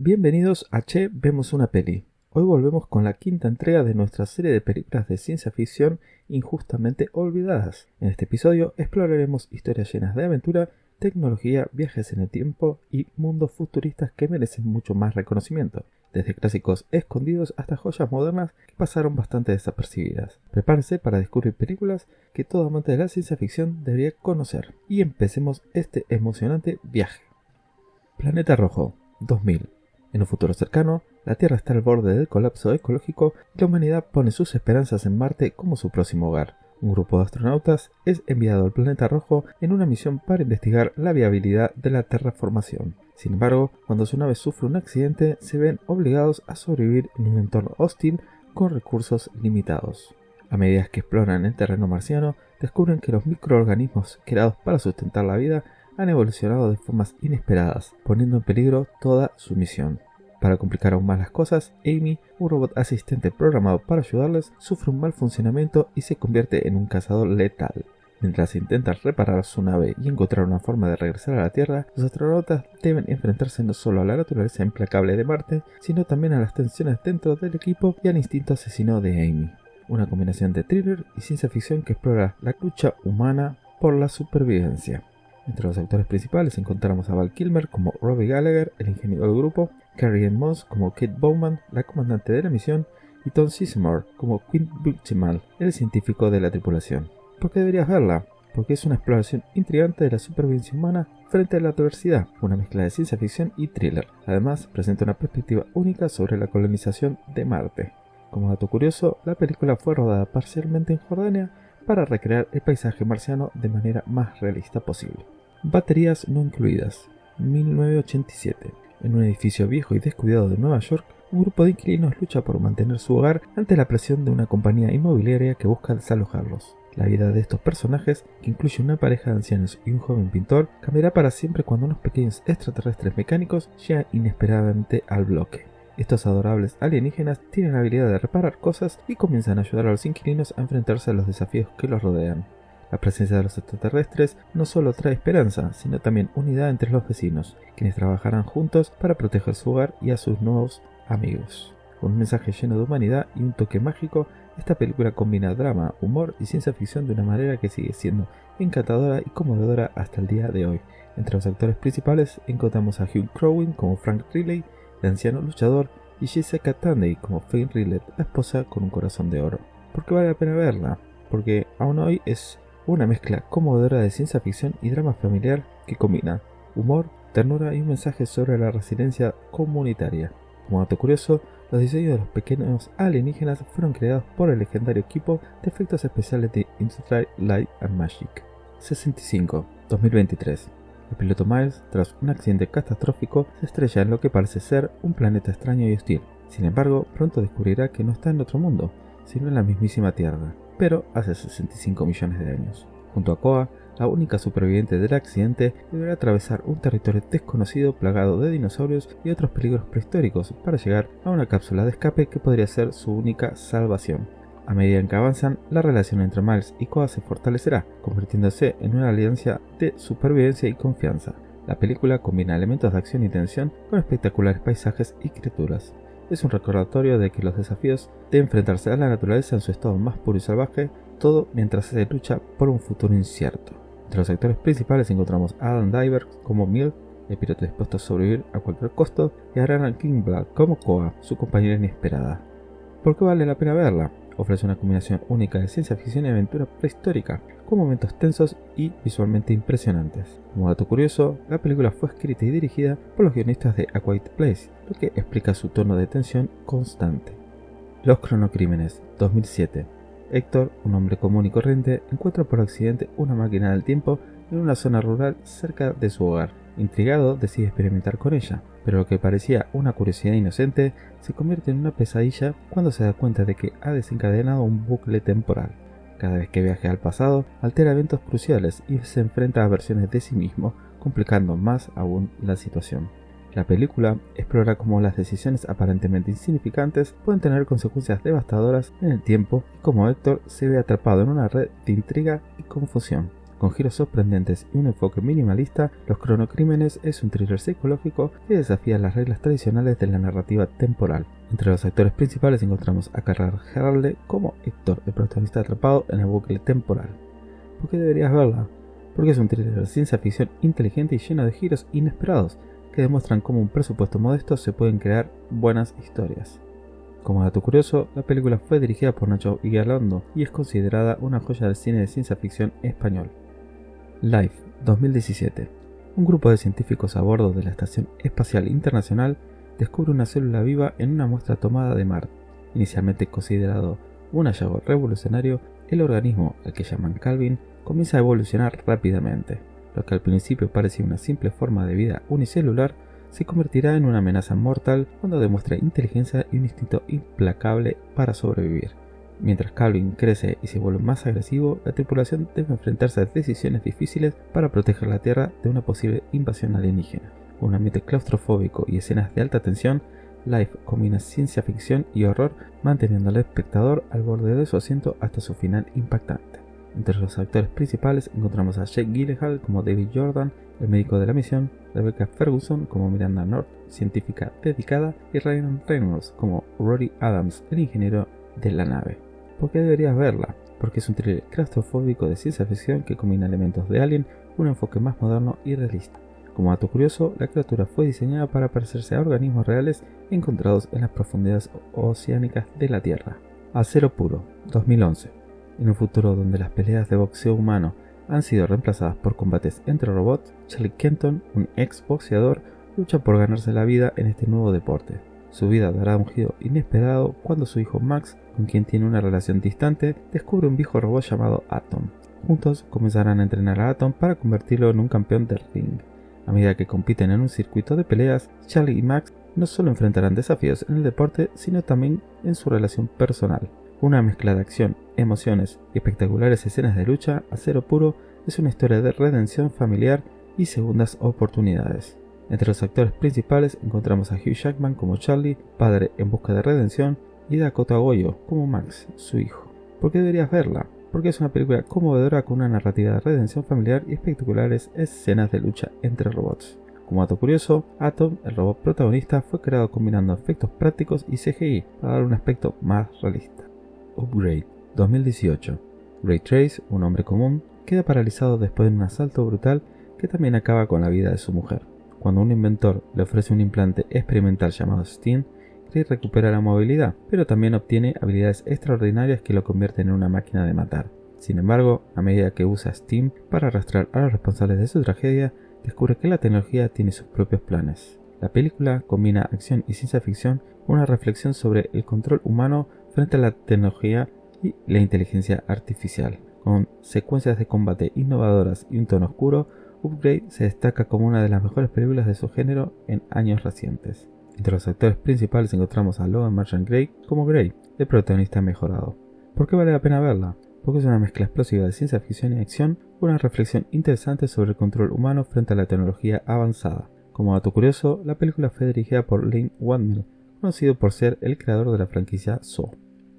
Bienvenidos a Che, vemos una peli. Hoy volvemos con la quinta entrega de nuestra serie de películas de ciencia ficción injustamente olvidadas. En este episodio exploraremos historias llenas de aventura, tecnología, viajes en el tiempo y mundos futuristas que merecen mucho más reconocimiento, desde clásicos escondidos hasta joyas modernas que pasaron bastante desapercibidas. Prepárese para descubrir películas que todo amante de la ciencia ficción debería conocer. Y empecemos este emocionante viaje. Planeta Rojo, 2000. En un futuro cercano, la Tierra está al borde del colapso ecológico y la humanidad pone sus esperanzas en Marte como su próximo hogar. Un grupo de astronautas es enviado al planeta rojo en una misión para investigar la viabilidad de la terraformación. Sin embargo, cuando su nave sufre un accidente, se ven obligados a sobrevivir en un entorno hostil con recursos limitados. A medida que exploran el terreno marciano, descubren que los microorganismos creados para sustentar la vida han evolucionado de formas inesperadas, poniendo en peligro toda su misión. Para complicar aún más las cosas, Amy, un robot asistente programado para ayudarles, sufre un mal funcionamiento y se convierte en un cazador letal. Mientras intentan reparar su nave y encontrar una forma de regresar a la Tierra, los astronautas deben enfrentarse no solo a la naturaleza implacable de Marte, sino también a las tensiones dentro del equipo y al instinto asesino de Amy. Una combinación de thriller y ciencia ficción que explora la lucha humana por la supervivencia. Entre los actores principales encontramos a Val Kilmer como Robbie Gallagher, el ingeniero del grupo, Carrie-Anne Moss como Kate Bowman, la comandante de la misión, y Tom Sizemore como Quint Buchmal, el científico de la tripulación. ¿Por qué deberías verla? Porque es una exploración intrigante de la supervivencia humana frente a la adversidad, una mezcla de ciencia ficción y thriller. Además, presenta una perspectiva única sobre la colonización de Marte. Como dato curioso, la película fue rodada parcialmente en Jordania para recrear el paisaje marciano de manera más realista posible. Baterías no incluidas. 1987. En un edificio viejo y descuidado de Nueva York, un grupo de inquilinos lucha por mantener su hogar ante la presión de una compañía inmobiliaria que busca desalojarlos. La vida de estos personajes, que incluye una pareja de ancianos y un joven pintor, cambiará para siempre cuando unos pequeños extraterrestres mecánicos llegan inesperadamente al bloque. Estos adorables alienígenas tienen la habilidad de reparar cosas y comienzan a ayudar a los inquilinos a enfrentarse a los desafíos que los rodean. La presencia de los extraterrestres no solo trae esperanza, sino también unidad entre los vecinos, quienes trabajarán juntos para proteger su hogar y a sus nuevos amigos. Con un mensaje lleno de humanidad y un toque mágico, esta película combina drama, humor y ciencia ficción de una manera que sigue siendo encantadora y conmovedora hasta el día de hoy. Entre los actores principales encontramos a Hugh Crowin como Frank Riley, el anciano luchador, y Jessica Tandy como Faye Riley, la esposa con un corazón de oro. ¿Por qué vale la pena verla? Porque aún hoy es una mezcla conmovedora de ciencia ficción y drama familiar que combina humor, ternura y un mensaje sobre la resiliencia comunitaria. Como dato curioso, los diseños de los pequeños alienígenas fueron creados por el legendario equipo de efectos especiales de Industrial Light and Magic. 65. 2023. El piloto Miles, tras un accidente catastrófico, se estrella en lo que parece ser un planeta extraño y hostil. Sin embargo, pronto descubrirá que no está en otro mundo, sino en la mismísima Tierra, pero hace 65 millones de años. Junto a Koa, la única superviviente del accidente, deberá atravesar un territorio desconocido plagado de dinosaurios y otros peligros prehistóricos para llegar a una cápsula de escape que podría ser su única salvación. A medida en que avanzan, la relación entre Miles y Koa se fortalecerá, convirtiéndose en una alianza de supervivencia y confianza. La película combina elementos de acción y tensión con espectaculares paisajes y criaturas. Es un recordatorio de que los desafíos de enfrentarse a la naturaleza en su estado más puro y salvaje, todo mientras se lucha por un futuro incierto. Entre los actores principales encontramos a Adam Driver como Miles, el piloto dispuesto a sobrevivir a cualquier costo, y a Ryan Kimball como Koa, su compañera inesperada. ¿Por qué vale la pena verla? Ofrece una combinación única de ciencia ficción y aventura prehistórica, con momentos tensos y visualmente impresionantes. Como dato curioso, la película fue escrita y dirigida por los guionistas de A Quiet Place, lo que explica su tono de tensión constante. Los cronocrímenes, 2007. Héctor, un hombre común y corriente, encuentra por accidente una máquina del tiempo en una zona rural cerca de su hogar. Intrigado, decide experimentar con ella, pero lo que parecía una curiosidad inocente se convierte en una pesadilla cuando se da cuenta de que ha desencadenado un bucle temporal. Cada vez que viaja al pasado, altera eventos cruciales y se enfrenta a versiones de sí mismo, complicando más aún la situación. La película explora cómo las decisiones aparentemente insignificantes pueden tener consecuencias devastadoras en el tiempo y cómo Héctor se ve atrapado en una red de intriga y confusión. Con giros sorprendentes y un enfoque minimalista, Los Cronocrímenes es un thriller psicológico que desafía las reglas tradicionales de la narrativa temporal. Entre los actores principales encontramos a Carrara Heralde como Héctor, el protagonista atrapado en el bucle temporal. ¿Por qué deberías verla? Porque es un thriller de ciencia ficción inteligente y lleno de giros inesperados que demuestran cómo un presupuesto modesto se pueden crear buenas historias. Como dato curioso, la película fue dirigida por Nacho Vigalondo y es considerada una joya del cine de ciencia ficción español. Life, 2017. Un grupo de científicos a bordo de la Estación Espacial Internacional descubre una célula viva en una muestra tomada de Marte. Inicialmente considerado un hallazgo revolucionario, el organismo, al que llaman Calvin, comienza a evolucionar rápidamente. Lo que al principio parecía una simple forma de vida unicelular, se convertirá en una amenaza mortal cuando demuestra inteligencia y un instinto implacable para sobrevivir. Mientras Calvin crece y se vuelve más agresivo, la tripulación debe enfrentarse a decisiones difíciles para proteger la Tierra de una posible invasión alienígena. Con un ambiente claustrofóbico y escenas de alta tensión, Life combina ciencia ficción y horror, manteniendo al espectador al borde de su asiento hasta su final impactante. Entre los actores principales encontramos a Jake Gyllenhaal como David Jordan, el médico de la misión, Rebecca Ferguson como Miranda North, científica dedicada, y Ryan Reynolds como Rory Adams, el ingeniero de la nave. ¿Por qué deberías verla? Porque es un thriller claustrofóbico de ciencia ficción que combina elementos de Alien con un enfoque más moderno y realista. Como dato curioso, la criatura fue diseñada para parecerse a organismos reales encontrados en las profundidades oceánicas de la Tierra. Acero Puro, 2011. En un futuro donde las peleas de boxeo humano han sido reemplazadas por combates entre robots, Charlie Kenton, un ex boxeador, lucha por ganarse la vida en este nuevo deporte. Su vida dará un giro inesperado cuando su hijo Max, con quien tiene una relación distante, descubre un viejo robot llamado Atom. Juntos comenzarán a entrenar a Atom para convertirlo en un campeón del ring. A medida que compiten en un circuito de peleas, Charlie y Max no solo enfrentarán desafíos en el deporte, sino también en su relación personal. Una mezcla de acción, emociones y espectaculares escenas de lucha, Acero Puro es una historia de redención familiar y segundas oportunidades. Entre los actores principales encontramos a Hugh Jackman como Charlie, padre en busca de redención, y Dakota Goyo como Max, su hijo. ¿Por qué deberías verla? Porque es una película conmovedora con una narrativa de redención familiar y espectaculares escenas de lucha entre robots. Como dato curioso, Atom, el robot protagonista, fue creado combinando efectos prácticos y CGI para dar un aspecto más realista. Upgrade, 2018. Ray Trace, un hombre común, queda paralizado después de un asalto brutal que también acaba con la vida de su mujer. Cuando un inventor le ofrece un implante experimental llamado STEAM, Ray recupera la movilidad, pero también obtiene habilidades extraordinarias que lo convierten en una máquina de matar. Sin embargo, a medida que usa STEAM para arrastrar a los responsables de su tragedia, descubre que la tecnología tiene sus propios planes. La película combina acción y ciencia ficción con una reflexión sobre el control humano frente a la tecnología y la inteligencia artificial. Con secuencias de combate innovadoras y un tono oscuro, Upgrade se destaca como una de las mejores películas de su género en años recientes. Entre los actores principales encontramos a Logan Marshall Grey como Grey, el protagonista mejorado. ¿Por qué vale la pena verla? Porque es una mezcla explosiva de ciencia ficción y acción con una reflexión interesante sobre el control humano frente a la tecnología avanzada. Como dato curioso, la película fue dirigida por Lynn Wandmel, conocido por ser el creador de la franquicia Saw.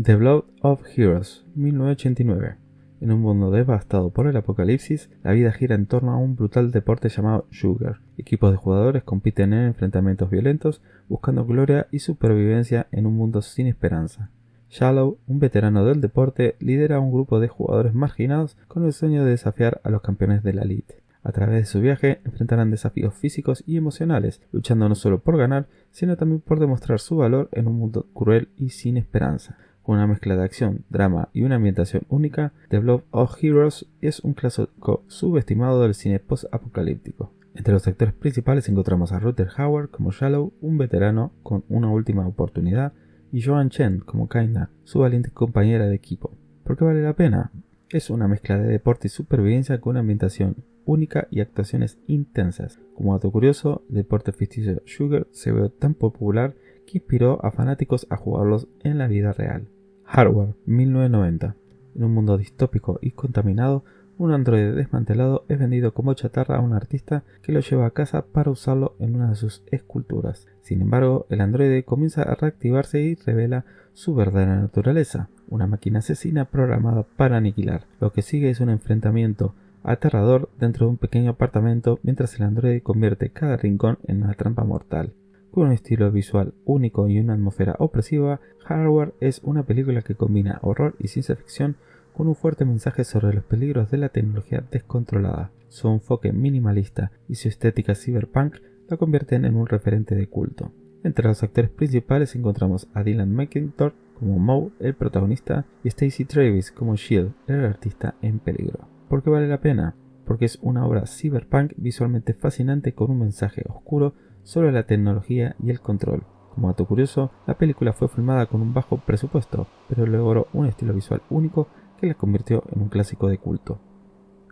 The Blood of Heroes, 1989. En un mundo devastado por el apocalipsis, la vida gira en torno a un brutal deporte llamado Sugar. Equipos de jugadores compiten en enfrentamientos violentos, buscando gloria y supervivencia en un mundo sin esperanza. Shallow, un veterano del deporte, lidera a un grupo de jugadores marginados con el sueño de desafiar a los campeones de la elite. A través de su viaje enfrentarán desafíos físicos y emocionales, luchando no solo por ganar, sino también por demostrar su valor en un mundo cruel y sin esperanza. Con una mezcla de acción, drama y una ambientación única, The Blood of Heroes es un clásico subestimado del cine post-apocalíptico. Entre los actores principales encontramos a Rutger Hauer como Shallow, un veterano con una última oportunidad, y Joan Chen como Kaina, su valiente compañera de equipo. ¿Por qué vale la pena? Es una mezcla de deporte y supervivencia con una ambientación única y actuaciones intensas. Como dato curioso, el deporte ficticio Sugar se ve tan popular que inspiró a fanáticos a jugarlos en la vida real. Hardware, 1990. En un mundo distópico y contaminado, un androide desmantelado es vendido como chatarra a un artista que lo lleva a casa para usarlo en una de sus esculturas. Sin embargo, el androide comienza a reactivarse y revela su verdadera naturaleza, una máquina asesina programada para aniquilar. Lo que sigue es un enfrentamiento aterrador dentro de un pequeño apartamento mientras el androide convierte cada rincón en una trampa mortal. Con un estilo visual único y una atmósfera opresiva, Hardware es una película que combina horror y ciencia ficción con un fuerte mensaje sobre los peligros de la tecnología descontrolada. Su enfoque minimalista y su estética cyberpunk la convierten en un referente de culto. Entre los actores principales encontramos a Dylan McIntyre como Moe, el protagonista, y Stacey Travis como Shield, el artista en peligro. ¿Por qué vale la pena? Porque es una obra cyberpunk visualmente fascinante con un mensaje oscuro sobre la tecnología y el control. Como dato curioso, la película fue filmada con un bajo presupuesto, pero logró un estilo visual único que la convirtió en un clásico de culto.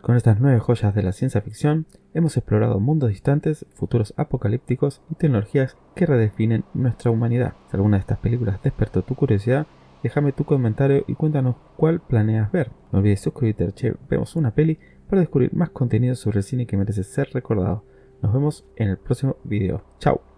Con estas 9 joyas de la ciencia ficción, hemos explorado mundos distantes, futuros apocalípticos y tecnologías que redefinen nuestra humanidad. Si alguna de estas películas despertó tu curiosidad, déjame tu comentario y cuéntanos cuál planeas ver. No olvides suscribirte a Che Vemos una Peli para descubrir más contenido sobre el cine que merece ser recordado. Nos vemos en el próximo video. Chao.